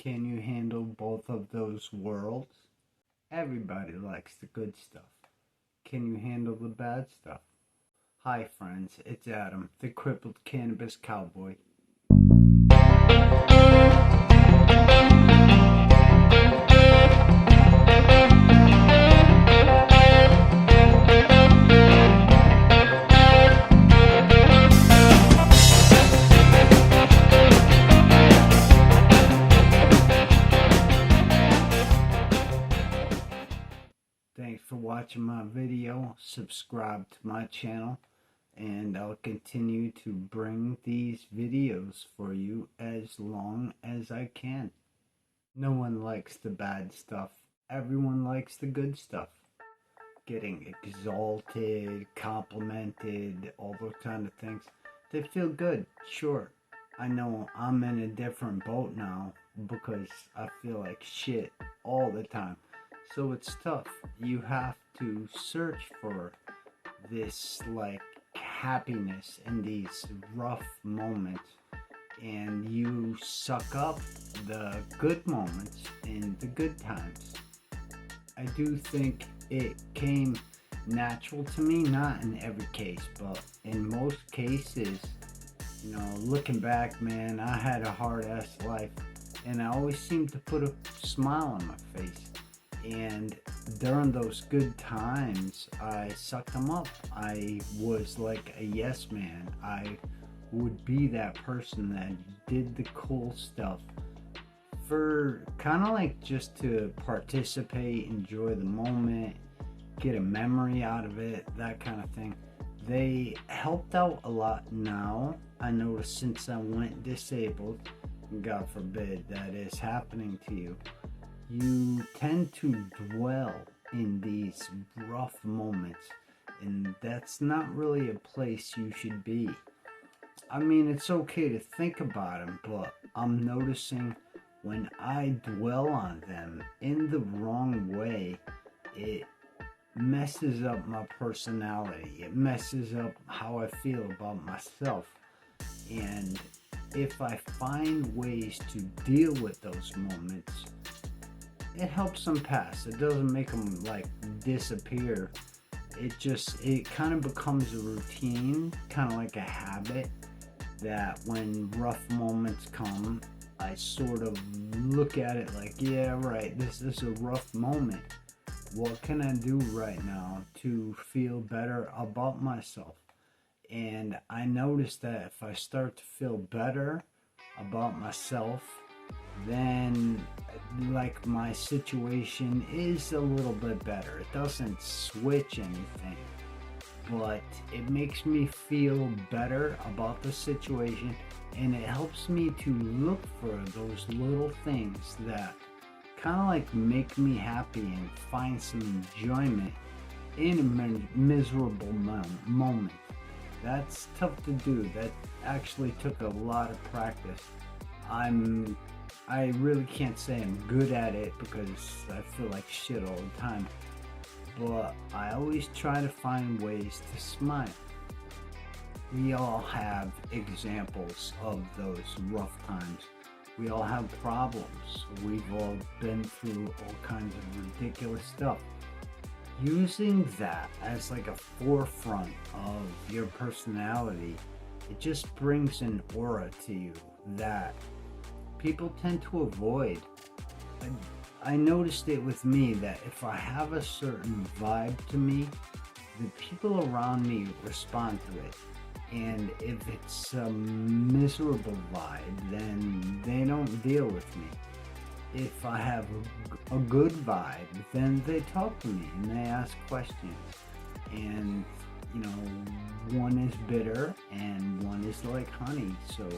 Can you handle both of those worlds? Everybody likes the good stuff. Can you handle the bad stuff? Hi friends, it's Adam, the crippled cannabis cowboy. Thanks for watching my video. Subscribe to my channel and I'll continue to bring these videos for you as long as I can. No one likes the bad stuff. Everyone likes the good stuff. Getting exalted, complimented, all those kind of things. They feel good, sure. I know I'm in a different boat now because I feel like shit all the time. So it's tough. You have to search for this like happiness in these rough moments, and you suck up the good moments in the good times. I do think it came natural to me, not in every case, but in most cases, you know, looking back, man, I had a hard ass life and I always seemed to put a smile on my face. And during those good times, I sucked them up. I was like a yes man. I would be that person that did the cool stuff for kind of like just to participate, enjoy the moment, get a memory out of it, that kind of thing. They helped out a lot now. I noticed since I went disabled, God forbid that is happening to you, you tend to dwell in these rough moments, and that's not really a place you should be. I mean, it's okay to think about them, but I'm noticing when I dwell on them in the wrong way, it messes up my personality. It messes up how I feel about myself. And if I find ways to deal with those moments, it helps them pass. It doesn't make them like disappear. It kind of becomes a routine, kind of like a habit, that when rough moments come, I sort of look at it like, yeah, right, this is a rough moment. What can I do right now to feel better about myself? And I noticed that if I start to feel better about myself, then like my situation is a little bit better. It doesn't switch anything, but it makes me feel better about the situation, and it helps me to look for those little things that kind of like make me happy and find some enjoyment in a miserable moment. That's tough to do. That actually took a lot of practice. I really can't say I'm good at it because I feel like shit all the time, but I always try to find ways to smile. We all have examples of those rough times. We all have problems. We've all been through all kinds of ridiculous stuff. Using that as like a forefront of your personality, it just brings an aura to you that people tend to avoid. I noticed it with me that if I have a certain vibe to me, the people around me respond to it. And if it's a miserable vibe, then they don't deal with me. If I have a good vibe, then they talk to me and they ask questions. And, you know, one is bitter and one is like honey. So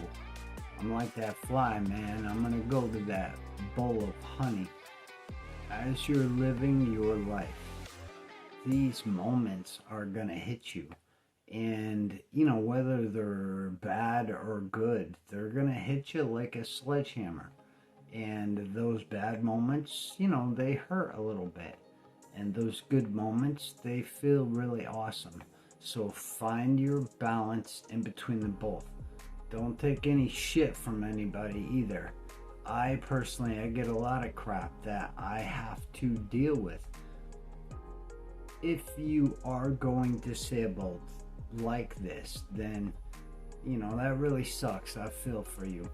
I'm like that fly, man. I'm gonna go to that bowl of honey. As you're living your life, these moments are gonna hit you. And, you know, whether they're bad or good, they're gonna hit you like a sledgehammer. And those bad moments, you know, they hurt a little bit. And those good moments, they feel really awesome. So find your balance in between the both. Don't take any shit from anybody either. I personally, I get a lot of crap that I have to deal with. If you are going disabled like this, then, you know, that really sucks. I feel for you.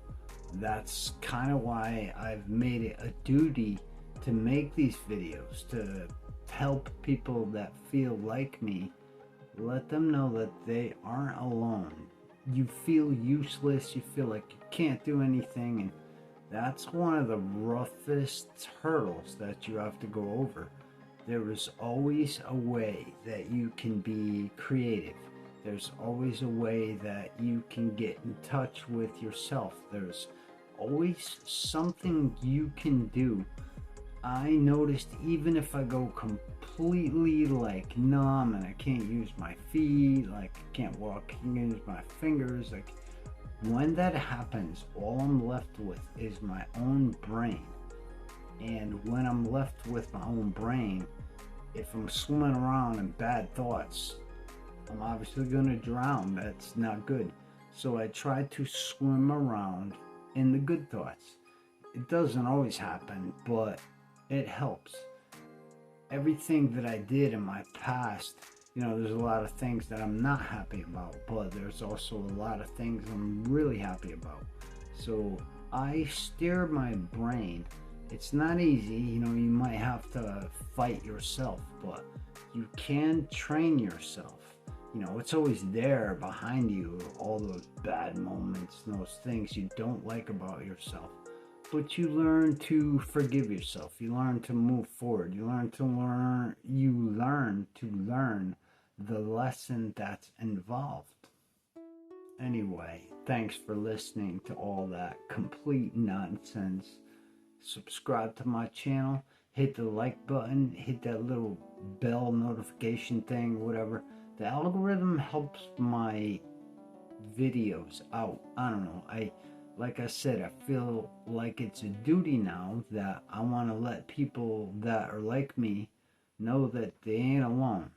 That's kind of why I've made it a duty to make these videos, to help people that feel like me, let them know that they aren't alone. You feel useless, you feel like you can't do anything, and that's one of the roughest hurdles that you have to go over. There is always a way that you can be creative. There's always a way that you can get in touch with yourself. There's always something you can do. I noticed even if I go completely like numb and I can't use my feet, like I can't walk, I can use my fingers, like when that happens, all I'm left with is my own brain. And when I'm left with my own brain, if I'm swimming around in bad thoughts, I'm obviously going to drown. That's not good. So I try to swim around in the good thoughts. It doesn't always happen, but it helps. Everything that I did in my past, you know, there's a lot of things that I'm not happy about, but there's also a lot of things I'm really happy about. So I steer my brain. It's not easy, you know, you might have to fight yourself, but you can train yourself. You know, it's always there behind you, all those bad moments, those things you don't like about yourself. But you learn to forgive yourself. You learn to move forward. You learn to learn the lesson that's involved. Anyway, thanks for listening to all that complete nonsense. Subscribe to my channel, hit the like button, hit that little bell notification thing, whatever. The algorithm helps my videos out. I don't know. Like I said, I feel like it's a duty now that I want to let people that are like me know that they ain't alone.